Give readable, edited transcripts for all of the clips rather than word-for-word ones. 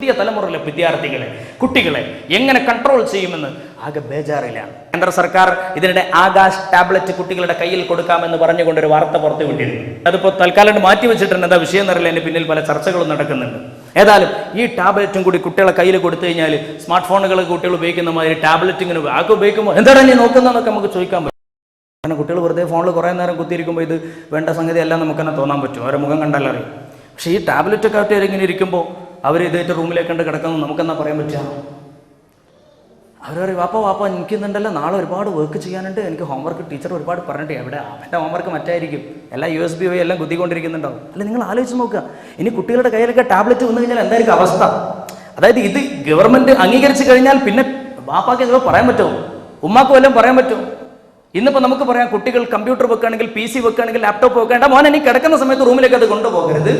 പുതിയ തലമുറയിലെ വിദ്യാർത്ഥികളെ, കുട്ടികളെ എങ്ങനെ കൺട്രോൾ ചെയ്യുമെന്ന് ആകെ ബേജാറിലാണ്. കേന്ദ്ര സർക്കാർ ഇതിനിടെ ആകാശ് ടാബ്ലറ്റ് കുട്ടികളുടെ കയ്യിൽ കൊടുക്കാമെന്ന് പറഞ്ഞുകൊണ്ടൊരു വാർത്ത പുറത്തു വിട്ടിരുന്നു. അതിപ്പോൾ തൽക്കാലം മാറ്റിവെച്ചിട്ടുണ്ട്. എന്താ വിഷയം എന്നറിയില്ല, അതിന് പിന്നിൽ പല ചർച്ചകളും നടക്കുന്നുണ്ട്. ഏതായാലും ഈ ടാബ്ലറ്റും കൂടി കുട്ടികളെ കയ്യിൽ കൊടുത്തു കഴിഞ്ഞാൽ സ്മാർട്ട് ഫോണുകൾ കുട്ടികൾ ഉപയോഗിക്കുന്ന മാതിരി ടാബ്ലറ്റ് ഇങ്ങനെ ആകെ ഉപയോഗിക്കുമ്പോൾ എന്താണ് നീ നോക്കുന്നതെന്നൊക്കെ നമുക്ക് ചോദിക്കാൻ പറ്റും. കാരണം കുട്ടികൾ വെറുതെ ഫോണിൽ കുറേ നേരം കുത്തിയിരിക്കുമ്പോൾ ഇത് വേണ്ട സംഗതി എല്ലാം നമുക്ക് തന്നെ തോന്നാൻ പറ്റും, അവരുടെ മുഖം കണ്ടാലറിയും. പക്ഷേ ഈ ടാബ്ലറ്റൊക്കെ ആയിട്ട് ഇങ്ങനെ ഇരിക്കുമ്പോൾ അവർ ഇതേറ്റ് റൂമിലേക്ക് കണ്ട് കിടക്കുന്നത് നമുക്കെന്നാ പറയാൻ പറ്റുക? അവരറിയും വാപ്പ എനിക്കുന്നുണ്ടല്ലോ, നാളെ ഒരുപാട് വർക്ക് ചെയ്യാനുണ്ട്, എനിക്ക് ഹോംവർക്ക് ടീച്ചർ ഒരുപാട് പറഞ്ഞിട്ട് എവിടെ അവൻ്റെ ഹോംവർക്ക് മറ്റായിരിക്കും, എല്ലാം USB വഴി എല്ലാം കുത്തിക്കൊണ്ടിരിക്കുന്നുണ്ടാവും. അല്ല, നിങ്ങൾ ആലോചിച്ച് നോക്കുക, ഇനി കുട്ടികളുടെ കയ്യിലൊക്കെ ടാബ്ലറ്റ് വന്നു കഴിഞ്ഞാൽ എന്തായിരിക്കും അവസ്ഥ? അതായത് ഇത് ഗവൺമെൻറ് അംഗീകരിച്ച് കഴിഞ്ഞാൽ പിന്നെ വാപ്പാക്ക് എന്തോ പറയാൻ പറ്റുമോ, ഉമ്മാക്ക് വല്ലതും പറയാൻ പറ്റുമോ? ഇന്നിപ്പോൾ നമുക്ക് പറയാം, കുട്ടികൾ കമ്പ്യൂട്ടർ വെക്കുകയാണെങ്കിൽ, PC വെക്കുകയാണെങ്കിൽ, ലാപ്ടോപ്പ് വെക്കേണ്ട, മോനെ നീ കിടക്കുന്ന സമയത്ത് റൂമിലേക്ക് അത് കൊണ്ടുപോകരുത്,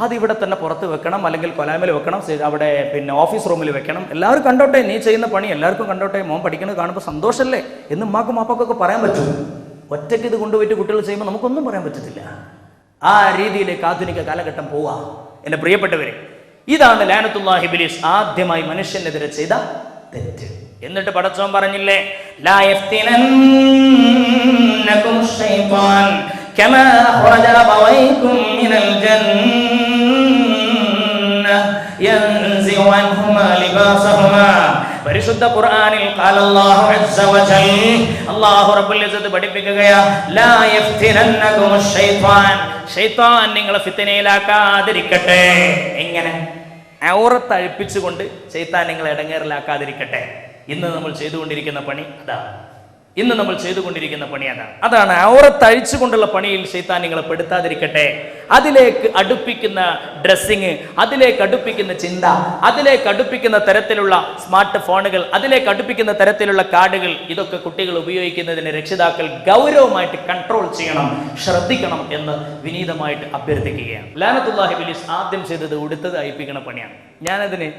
അത് ഇവിടെ തന്നെ പുറത്ത് വെക്കണം, അല്ലെങ്കിൽ കൊലാമിൽ വെക്കണം, അവിടെ പിന്നെ ഓഫീസ് റൂമിൽ വെക്കണം, എല്ലാവരും കണ്ടോട്ടെ, നീ ചെയ്യുന്ന പണി എല്ലാവർക്കും കണ്ടോട്ടെ, മോൻ പഠിക്കുന്നത് കാണുമ്പോൾ സന്തോഷമല്ലേ എന്ന് ഉമ്മാക്കും മാപ്പാക്കൊക്കെ പറയാൻ പറ്റും. ഒറ്റയ്ക്ക് ഇത് കൊണ്ടുപോയിട്ട് കുട്ടികൾ ചെയ്യുമ്പോൾ നമുക്കൊന്നും പറയാൻ പറ്റത്തില്ല. ആ രീതിയിലേക്ക് ആധുനിക കാലഘട്ടം പോവാ. എൻ്റെ പ്രിയപ്പെട്ടവരെ, ഇതാണ് ലഅനത്തുല്ലാഹി ഇബ്ലീസ് ആദ്യമായി മനുഷ്യനെതിരെ ചെയ്ത തെറ്റ്. എന്നിട്ട് പടച്ചോൻ പറഞ്ഞില്ലേ, ലാ യഫ്തിനന്നകും ശൈത്താൻ കമാ ഖറജ അബവൈകും മിനൽ ജന്നah യൻസിഉ അൻഹുമാ ലിബാസഹുമാ. പരിശുദ്ധ ഖുർആനിൽ ഖാല അല്ലാഹു അസ്സ വജൽ, അല്ലാഹു റബ്ബുൽ ഇസ്സത്ത് പഠിപ്പിക്കുകയാ, ലാ യഫ്തിനന്നകും ശൈത്താൻ, ശൈത്താൻ നിങ്ങളെ ഫിത്നയിലാക്കാതിരിക്കട്ടെ. എങ്ങനെ? ഔറത്ത് അഴിപ്പിച്ചുകൊണ്ട് ശൈത്താൻ നിങ്ങളെ ഇടങ്ങേറിലാക്കാതിരിക്കട്ടെ. ഇന്ന് നമ്മൾ ചെയ്തുകൊണ്ടിരിക്കുന്ന പണി അതാണ്. അതാണ് ഔറത്ത് അഴിച്ചുകൊണ്ടുള്ള പണിയിൽ ശൈത്താൻ നിങ്ങളെ പെടുത്താതിരിക്കട്ടെ. അതിലേക്ക് അടുപ്പിക്കുന്ന ഡ്രസ്സിങ്, അതിലേക്ക് അടുപ്പിക്കുന്ന ചിന്ത, അതിലേക്ക് അടുപ്പിക്കുന്ന തരത്തിലുള്ള സ്മാർട്ട് ഫോണുകൾ, അതിലേക്ക് അടുപ്പിക്കുന്ന തരത്തിലുള്ള കാർഡുകൾ, ഇതൊക്കെ കുട്ടികൾ ഉപയോഗിക്കുന്നതിന് രക്ഷിതാക്കൾ ഗൗരവമായിട്ട് കൺട്രോൾ ചെയ്യണം, ശ്രദ്ധിക്കണം എന്ന് വിനീതമായിട്ട് അഭ്യർത്ഥിക്കുകയാണ്. ലഅനത്തുല്ലാഹി ഇബ്ലീസ് ആദ്യം ചെയ്തത് ഉടുത്തത് അഴിപ്പിക്കുന്ന പണിയാണ്. ഞാനതിന്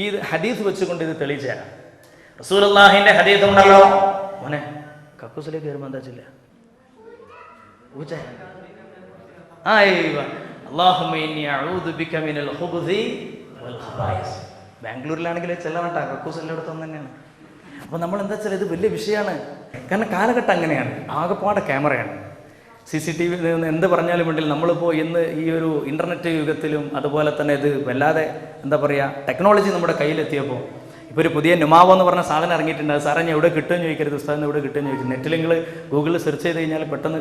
ഈ ഹദീസ് വെച്ചുകൊണ്ട് ഇത് തെളിയിച്ചു തരാം. റസൂലുള്ളാഹിന്റെ ഹദീസ് ഉണ്ടല്ലോ, മോനെ കക്കൂസിലേക്ക് കയറുമ്പോൾ എന്താ ചില്ല ബാംഗ്ലൂരിലാണെങ്കിൽ ചെല്ലണട്ട, കക്കൂസ് എല്ലായിടത്തും തന്നെയാണ്. അപ്പൊ നമ്മൾ എന്താ വെച്ചാൽ ഇത് വലിയ വിഷയമാണ്. കാരണം കാലഘട്ടം അങ്ങനെയാണ്, ആകെപ്പാടെ ക്യാമറയാണ്. CCTV എന്ത് പറഞ്ഞാലും വേണ്ടില്ല. നമ്മളിപ്പോൾ ഇന്ന് ഈ ഒരു ഇന്റർനെറ്റ് യുഗത്തിലും അതുപോലെ തന്നെ ഇത് വല്ലാതെ എന്താ പറയുക, ടെക്നോളജി നമ്മുടെ കയ്യിലെത്തിയപ്പോൾ ഇപ്പോൾ ഒരു പുതിയ നുമാവോ എന്ന് പറഞ്ഞ സാധനം ഇറങ്ങിയിട്ടുണ്ട്. അത് സാറേ ഞാൻ എവിടെ കിട്ടുമെന്ന് ചോദിക്കരുത്, ഉസ്താദിന് എവിടെ കിട്ടുമെന്ന് ചോദിക്കും. നെറ്റിൽ നിങ്ങൾ ഗൂഗിളിൽ സെർച്ച് ചെയ്ത് കഴിഞ്ഞാൽ പെട്ടെന്ന്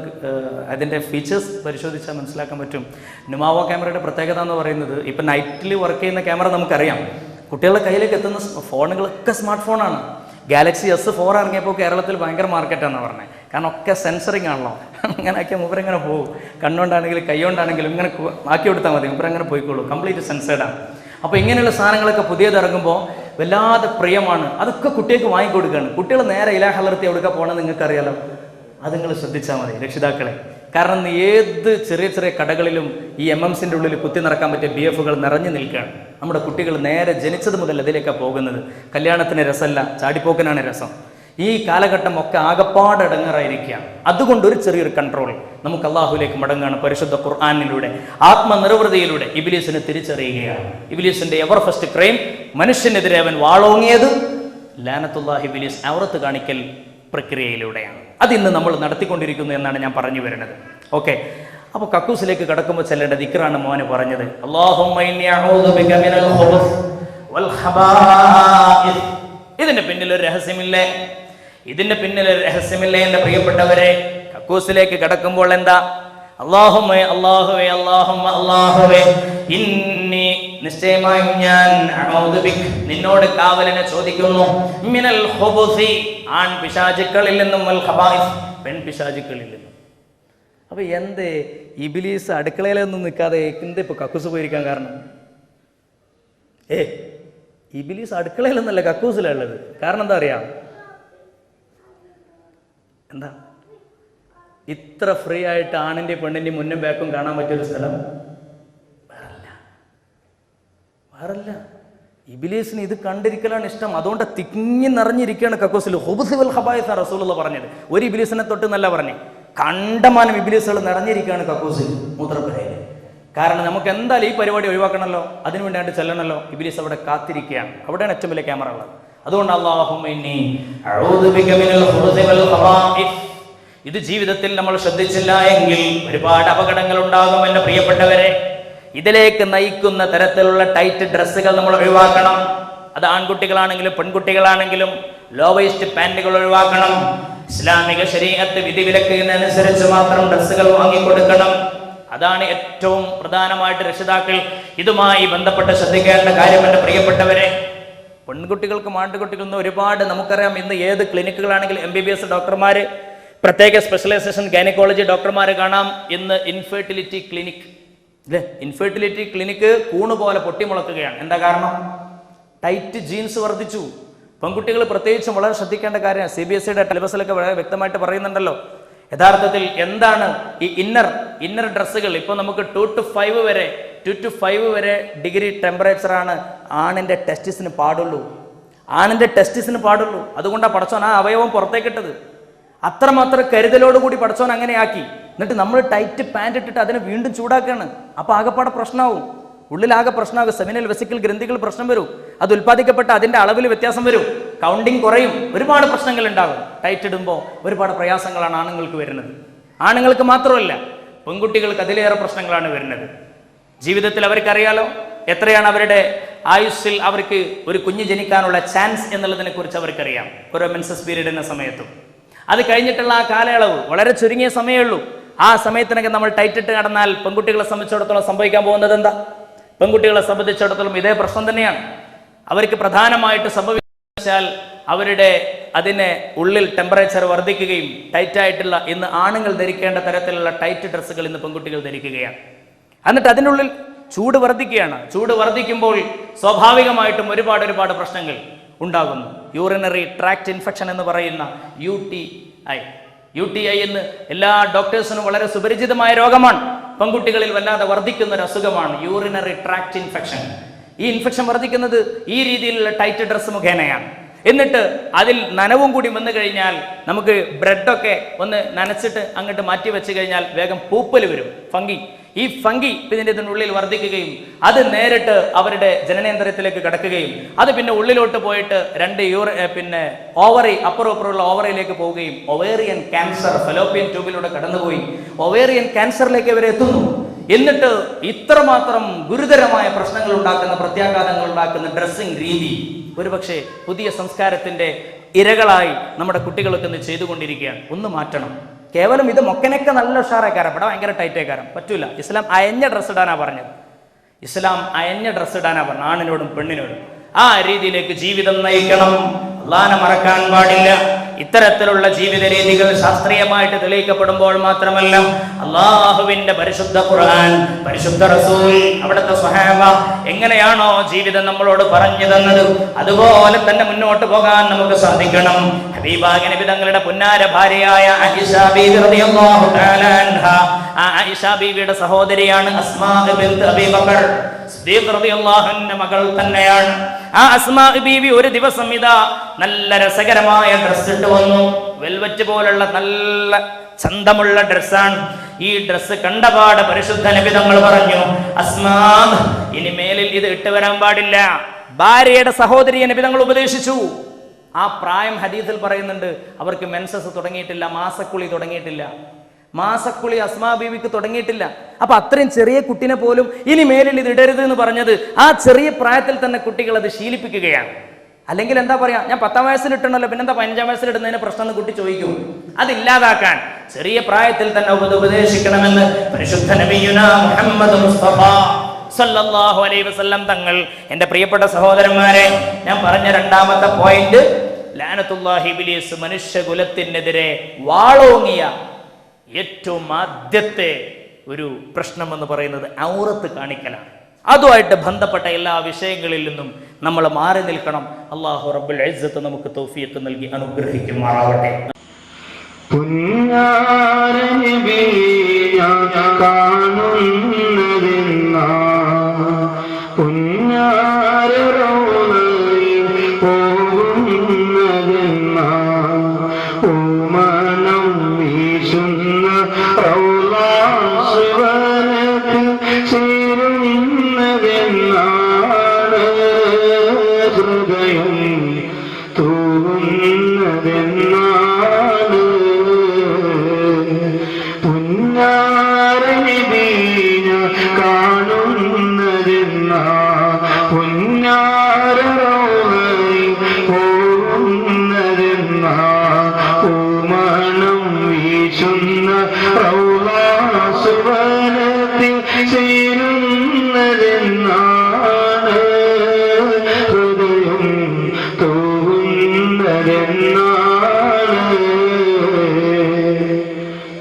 അതിൻ്റെ ഫീച്ചേഴ്സ് പരിശോധിച്ചാൽ മനസ്സിലാക്കാൻ പറ്റും. നുമാവോ ക്യാമറയുടെ പ്രത്യേകത എന്ന് പറയുന്നത്, ഇപ്പം നൈറ്റിൽ വർക്ക് ചെയ്യുന്ന ക്യാമറ നമുക്കറിയാം. കുട്ടികളുടെ കയ്യിലേക്ക് എത്തുന്ന ഫോണുകളൊക്കെ സ്മാർട്ട് ഫോണാണ്. ഗാലക്സി S4 ഇറങ്ങിയപ്പോൾ കേരളത്തിൽ ഭയങ്കര മാർക്കറ്റാണെന്ന് പറഞ്ഞത്. കാരണം ഒക്കെ സെൻസറിങ് ആണല്ലോ. അങ്ങനെ ആക്കിയാൽ മൂപ്പരങ്ങനെ പോകും. കണ്ണുകൊണ്ടാണെങ്കിലും കൈ കൊണ്ടാണെങ്കിലും ഇങ്ങനെ ആക്കി കൊടുത്താൽ മതി, മൂപ്പരങ്ങനെ പോയിക്കോളൂ. കംപ്ലീറ്റ് സെൻസേർഡാണ്. അപ്പോൾ ഇങ്ങനെയുള്ള സാധനങ്ങളൊക്കെ പുതിയത് ഇറങ്ങുമ്പോൾ വല്ലാതെ പ്രിയമാണ്. അതൊക്കെ കുട്ടികൾക്ക് വാങ്ങിക്കൊടുക്കുകയാണ്. കുട്ടികൾ നേരെ ഇലാ ഹലർത്തി എവിടെയൊക്കെ പോകണമെന്ന് നിങ്ങൾക്കറിയാലോ. അത് നിങ്ങൾ ശ്രദ്ധിച്ചാൽ മതി രക്ഷിതാക്കളെ. കാരണം ഏത് ചെറിയ ചെറിയ കടകളിലും ഈ MMCൻ്റെ ഉള്ളിൽ കുത്തി നിറക്കാൻ പറ്റിയ BFകൾ നിറഞ്ഞു നിൽക്കുകയാണ്. നമ്മുടെ കുട്ടികൾ നേരെ ജനിച്ചത് മുതൽ അതിലേക്കാണ് പോകുന്നത്. കല്യാണത്തിന് രസമല്ല, ചാടിപ്പോക്കിനാണ് രസം. ഈ കാലഘട്ടം ഒക്കെ ആകപ്പാട് ഇടങ്ങാറായിരിക്കുകയാണ്. അതുകൊണ്ട് ഒരു ചെറിയൊരു കൺട്രോൾ നമുക്ക് അള്ളാഹുലേക്ക് മടങ്ങാണ്. പരിശുദ്ധ ഖുർആനിലൂടെ, ആത്മനിർവൃതിയിലൂടെ ഇബ്ലീസിനെ തിരിച്ചറിയുകയാണ്. ഇബ്ലീസിന്റെ എവർ ഫസ്റ്റ് ക്രൈം, മനുഷ്യനെതിരെ അവൻ വാളോങ്ങിയത് ലഅനത്തുല്ലാഹി ഇബ്ലീസ് ഔറത്ത് കാണിക്കൽ പ്രക്രിയയിലൂടെയാണ്. അതിന്ന് നമ്മൾ നടത്തിക്കൊണ്ടിരിക്കുന്നു എന്നാണ് ഞാൻ പറഞ്ഞു വരുന്നത്. ഓക്കെ, അപ്പോൾ കക്കൂസിലേക്ക് കടക്കുമ്പോൾ ചെല്ലേണ്ട ദിക്റാണ് മോനെ പറഞ്ഞത്. അല്ലാഹുമ്മ ഇന്നി അഊദു ബിക മിനൽ ഖുബുസ് വൽ ഖബാഇസ്. ഇതിന്റെ പിന്നിലൊരു രഹസ്യമില്ലേ? എൻ്റെ പ്രിയപ്പെട്ടവരെ, കക്കൂസിലേക്ക് കടക്കുമ്പോൾ എന്താ? അല്ലാഹുവേ ഇന്നി, നിശ്ചയമായും ഞാൻ, അഊദു ബിക, നിന്നോട് കാവലിനെ ചോദിക്കുന്നു, മിനൽ ഖുബുസി, ആൺ പിശാചുക്കളിൽ നിന്നും, വൽ ഖബായിസ്, പെൺ പിശാചുക്കളിൽ നിന്നും. അപ്പൊ എന്ത് ഇബ്ലീസ് അടുക്കളയിലൊന്നും നിൽക്കാതെ എന്ത് ഇപ്പൊ കക്കൂസ് പോയിരിക്കാൻ കാരണം? ഇബ്ലീസ് അടുക്കളയിലൊന്നല്ല കക്കൂസിലുള്ളത്. കാരണം എന്താ അറിയാം? എന്താ ഇത്ര ഫ്രീ ആയിട്ട് ആണിന്റെ പെണ്ണിന്റെ മുന്നും ബാക്കും കാണാൻ പറ്റിയൊരു സ്ഥലം വേറല്ല. ഇബ്ലീസിന് ഇത് കണ്ടിരിക്കലാണ് ഇഷ്ടം. അതുകൊണ്ട് തിങ്ങി നിറഞ്ഞിരിക്കുകയാണ് കക്കൂസിൽ. ഖുബുസ് വൽ ഖബായിസ് റസൂലുള്ള പറഞ്ഞത്. ഒരു ഇബ്ലീസിനെ തൊട്ട് എന്നല്ല പറഞ്ഞേ, കണ്ടമാനം ഇബ്ലീസുകൾ നിറഞ്ഞിരിക്കുകയാണ് കക്കൂസിൽ, മൂത്രപ്പുരയിൽ. കാരണം നമുക്ക് എന്തായാലും ഈ പരിപാടി ഒഴിവാക്കണമല്ലോ, അതിനു വേണ്ടിയായിട്ട് ചെല്ലണമല്ലോ. ഇബ്ലീസ് അവിടെ കാത്തിരിക്കുകയാണ്. അവിടെയാണ് ഏറ്റവും വലിയ ക്യാമറ ഉള്ളത്. അതുകൊണ്ട് അല്ലാഹുമ്മ ഇന്നി അഊദു ബിക മിനൽ ഖുബുസി വൽ ഖബാഇസ്. ഇത് ജീവിതത്തിൽ നമ്മൾ ശ്രദ്ധിച്ചില്ല എങ്കിൽ ഒരുപാട് അപകടങ്ങൾ ഉണ്ടാകും. എൻ്റെ പ്രിയപ്പെട്ടവരെ, ഇതിലേക്ക് നയിക്കുന്ന തരത്തിലുള്ള ടൈറ്റ് ഡ്രസ്സുകൾ നമ്മൾ ഒഴിവാക്കണം. അത് ആൺകുട്ടികളാണെങ്കിലും പെൺകുട്ടികളാണെങ്കിലും ലോ വേസ്റ്റ് പാന്റുകൾ ഒഴിവാക്കണം. ഇസ്ലാമിക ശരീഅത്ത് വിധിവിലക്കിനനുസരിച്ച് മാത്രം ഡ്രസ്സുകൾ വാങ്ങിക്കൊടുക്കണം. അതാണ് ഏറ്റവും പ്രധാനമായിട്ട് രക്ഷിതാക്കൾ ഇതുമായി ബന്ധപ്പെട്ട് ശ്രദ്ധിക്കേണ്ട കാര്യം. എൻ്റെ പ്രിയപ്പെട്ടവരെ, പെൺകുട്ടികൾക്കും ആൺകുട്ടികൾക്കും ഒരുപാട് നമുക്കറിയാം. ഇന്ന് ഏത് ക്ലിനിക്കുകളാണെങ്കിലും MBBS ഡോക്ടർമാർ, പ്രത്യേക സ്പെഷ്യലൈസേഷൻ ഗൈനക്കോളജി ഡോക്ടർമാർ കാണാം. ഇന്ന് ഇൻഫെർട്ടിലിറ്റി ക്ലിനിക് അല്ലേ, ഇൻഫെർട്ടിലിറ്റി ക്ലിനിക്ക് കൂണുപോലെ പൊട്ടിമുളക്കുകയാണ്. എന്താ കാരണം? ടൈറ്റ് ജീൻസ് വർദ്ധിച്ചു. പെൺകുട്ടികൾ പ്രത്യേകിച്ചും വളരെ ശ്രദ്ധിക്കേണ്ട കാര്യമാണ്. CBSEയുടെ സിലബസിലൊക്കെ വളരെ വ്യക്തമായിട്ട് പറയുന്നുണ്ടല്ലോ. യഥാർത്ഥത്തിൽ എന്താണ് ഈ ഇന്നർ ഡ്രസ്സുകൾ? ഇപ്പോൾ നമുക്ക് 2 to 5 വരെ ഡിഗ്രി ടെമ്പറേച്ചറാണ് ആണിൻ്റെ ടെസ്റ്റിസിന് പാടുള്ളൂ. അതുകൊണ്ടാണ് പടച്ചോൻ ആ അവയവം പുറത്തേക്കിട്ടത്. അത്രമാത്രം കരുതലോടുകൂടി പടച്ചോൻ അങ്ങനെയാക്കി. എന്നിട്ട് നമ്മൾ ടൈറ്റ് പാൻറ് ഇട്ടിട്ട് അതിനെ വീണ്ടും ചൂടാക്കുകയാണ്. അപ്പോൾ ആകെപ്പാടെ പ്രശ്നമാവും, ഉള്ളിലാകെ പ്രശ്നമാകും. സെമിനൽ വെസിക്കൽ ഗ്രന്ഥികൾ പ്രശ്നം വരും. അത് ഉൽപ്പാദിക്കപ്പെട്ട അതിൻ്റെ അളവിൽ വ്യത്യാസം വരും, കൗണ്ടിങ് കുറയും, ഒരുപാട് പ്രശ്നങ്ങൾ ഉണ്ടാകും. ടൈറ്റ് ഇടുമ്പോൾ ഒരുപാട് പ്രയാസങ്ങളാണ് ആണുങ്ങൾക്ക് വരുന്നത്. ആണുങ്ങൾക്ക് മാത്രമല്ല, പെൺകുട്ടികൾക്ക് അതിലേറെ പ്രശ്നങ്ങളാണ് വരുന്നത്. ജീവിതത്തിൽ അവർക്കറിയാലോ എത്രയാണ് അവരുടെ ആയുസ്സിൽ അവർക്ക് ഒരു കുഞ്ഞ് ജനിക്കാനുള്ള ചാൻസ് എന്നുള്ളതിനെ കുറിച്ച് അവർക്കറിയാം. ഓരോ മെൻസസ് പീരീഡിൻ്റെ സമയത്തും അത് കഴിഞ്ഞിട്ടുള്ള ആ കാലയളവ് വളരെ ചുരുങ്ങിയ സമയമേ ഉള്ളൂ. ആ സമയത്തിനൊക്കെ നമ്മൾ ടൈറ്റ് ഇട്ട് കടന്നാൽ പെൺകുട്ടികളെ സംബന്ധിച്ചിടത്തോളം സംഭവിക്കാൻ പോകുന്നത് എന്താ? പെൺകുട്ടികളെ സംബന്ധിച്ചിടത്തോളം ഇതേ പ്രശ്നം തന്നെയാണ്. അവർക്ക് പ്രധാനമായിട്ട് സംഭവിച്ചാൽ അവരുടെ അതിനെ ഉള്ളിൽ ടെമ്പറേച്ചർ വർദ്ധിക്കുകയും ടൈറ്റായിട്ടുള്ള ഇന്ന് ആണുങ്ങൾ ധരിക്കേണ്ട തരത്തിലുള്ള ടൈറ്റ് ഡ്രസ്സുകൾ ഇന്ന് പെൺകുട്ടികൾ ധരിക്കുകയാണ്. എന്നിട്ട് അതിനുള്ളിൽ ചൂട് വർദ്ധിക്കുകയാണ്. ചൂട് വർദ്ധിക്കുമ്പോൾ സ്വാഭാവികമായിട്ടും ഒരുപാട് പ്രശ്നങ്ങൾ ഉണ്ടാകുന്നു. യൂറിനറി ട്രാക്ട് ഇൻഫെക്ഷൻ എന്ന് പറയുന്ന UTI എന്ന് എല്ലാ ഡോക്ടേഴ്സിനും വളരെ സുപരിചിതമായ രോഗമാണ്. പെൺകുട്ടികളിൽ വല്ലാതെ വർദ്ധിക്കുന്ന ഒരു അസുഖമാണ് യൂറിനറി ട്രാക്ട് ഇൻഫെക്ഷൻ. ഈ ഇൻഫെക്ഷൻ വർദ്ധിക്കുന്നത് ഈ രീതിയിലുള്ള ടൈറ്റ് ഡ്രസ്സ് മുഖേനയാണ്. എന്നിട്ട് അതിൽ നനവും കൂടി വന്നു കഴിഞ്ഞാൽ നമുക്ക് ബ്രെഡൊക്കെ ഒന്ന് നനച്ചിട്ട് അങ്ങോട്ട് മാറ്റി വെച്ച് കഴിഞ്ഞാൽ വേഗം പൂപ്പൽ വരും, ഫംഗി. ഈ ഫംഗി ഇതിനുള്ളിൽ വർദ്ധിക്കുകയും അത് നേരിട്ട് അവരുടെ ജനനേന്ദ്രിയത്തിലേക്ക് കടക്കുകയും അത് പിന്നെ ഉള്ളിലോട്ട് പോയിട്ട് 2 ഓവറി അപ്പുറമുള്ള ഓവറിയിലേക്ക് പോവുകയും ഒവേറിയൻ ക്യാൻസർ ഫലോപ്പിയൻ ട്യൂബിലൂടെ കടന്നുപോയി ഒവേറിയൻ ക്യാൻസറിലേക്ക് ഇവരെ എത്തുന്നു. എന്നിട്ട് ഇത്രമാത്രം ഗുരുതരമായ പ്രശ്നങ്ങൾ ഉണ്ടാക്കുന്ന, പ്രത്യാഘാതങ്ങൾ ഉണ്ടാക്കുന്ന ഡ്രസ്സിംഗ് രീതി ഒരുപക്ഷെ പുതിയ സംസ്കാരത്തിന്റെ ഇരകളായി നമ്മുടെ കുട്ടികളൊക്കെ ഇന്ന് ചെയ്തുകൊണ്ടിരിക്കുകയാണ്. ഒന്ന് മാറ്റണം. കേവലം ഇത് മൊക്കനൊക്കെ നല്ല ഉഷാറാക്കാരം, ഇവിടെ ഭയങ്കര ടൈറ്റേക്കാരം പറ്റൂല. ഇസ്ലാം അയഞ്ഞ ഡ്രസ്സ് ഇടാനാ പറഞ്ഞത്. ആണിനോടും പെണ്ണിനോടും ആ രീതിയിലേക്ക് ജീവിതം നയിക്കണം. അല്ലാഹനെ മറക്കാൻ പാടില്ല. ഇത്തരത്തിലുള്ള ജീവിത രീതികൾ ശാസ്ത്രീയമായിട്ട് തെളിയിക്കപ്പെടുമ്പോൾ മാത്രമല്ല, അല്ലാഹുവിന്റെ പരിശുദ്ധ ഖുർആൻ, പരിശുദ്ധ റസൂൽ, അവിടുത്തെ സ്വഹാബ എങ്ങനെയാണോ ജീവിതം നമ്മളോട് പറഞ്ഞു തന്നത് അതുപോലെ തന്നെ മുന്നോട്ട് പോകാൻ നമുക്ക് സാധിക്കണം. ഹബീബായ നബി തങ്ങളുടെ പുന്നാര ഭാര്യയായ ആയിഷ ബീവി റളിയല്ലാഹു തആല അൻഹ, ആ ആയിഷ ബീവിയുടെ സഹോദരിയാണ് അസ്മാ ബിൻത് അബീ ബക്കർ സിദ്ദീഖ് റളിയല്ലാഹു അൻഹ മകൾ തന്നെയാണ്. ആ അസ്മാ ബീവി ഒരു ദിവസം ഇതാ നല്ല രസകരമായ ഡ്രസ്സ് ഇട്ട് വന്നു. വെൽവെറ്റ് പോലുള്ള നല്ല ചന്തമുള്ള ഡ്രസ്സാണ്. ഈ ഡ്രസ്സ് കണ്ടപാട് പരിശുദ്ധ നബി തങ്ങൾ പറഞ്ഞു, അസ്മാ, ഇനി മേലിൽ ഇത് ഇട്ട് വരാൻ പാടില്ല. ഭാര്യയുടെ സഹോദരിയെ നബി തങ്ങൾ ഉപദേശിച്ചു. ആ പ്രായം ഹദീസിൽ പറയുന്നുണ്ട്, അവർക്ക് മെൻസസ് തുടങ്ങിയിട്ടില്ല, മാസക്കുളി അസ്മാ ബീവിക്ക് തുടങ്ങിയിട്ടില്ല. അപ്പൊ അത്രയും ചെറിയ കുട്ടിനെ പോലും ഇനി മേലിൽ ഇത് ഇടരുത് എന്ന് പറഞ്ഞത് ആ ചെറിയ പ്രായത്തിൽ തന്നെ കുട്ടികൾ അത് ശീലിപ്പിക്കുകയാണ്. അല്ലെങ്കിൽ എന്താ പറയാ, ഞാൻ 10ാം വയസ്സിൽ ഇട്ടണല്ലോ, പിന്നെന്താ 15ാം വയസ്സിൽ ഇടുന്നതിന് പ്രശ്നം എന്ന് കുട്ടി ചോദിക്കും. അതില്ലാതാക്കാൻ ചെറിയ പ്രായത്തിൽ തന്നെ ഉപദേശിക്കണമെന്ന് പരിശുദ്ധ നബിയുനാ മുഹമ്മദ് മുസ്തഫ സല്ലല്ലാഹു അലൈഹി വസല്ലം തങ്ങൾ. എൻ്റെ പ്രിയപ്പെട്ട സഹോദരന്മാരെ, ഞാൻ പറഞ്ഞ 2ാമത്തെ പോയിന്റ്, ലഅനത്തുല്ലാഹി ഇബ്ലീസ് മനുഷ്യകുലത്തിനെതിരെ വാളോങ്ങിയ ഏറ്റവും ആദ്യത്തെ ഒരു പ്രശ്നം എന്ന് പറയുന്നത് ഔറത്ത് കാണിക്കലാണ്. അതുമായിട്ട് ബന്ധപ്പെട്ട എല്ലാ വിഷയങ്ങളിൽ നിന്നും നമ്മൾ മാറി നിൽക്കണം. അല്ലാഹു റബ്ബുൽ ഇസ്സത്ത് നമുക്ക് തൗഫീഖ് നൽകി അനുഗ്രഹിക്കുമാറാവട്ടെ. ശിവനത്തിൽ ഹൃദയം തൂവുന്നതെന്നാണ് പുന്നാരനിതീന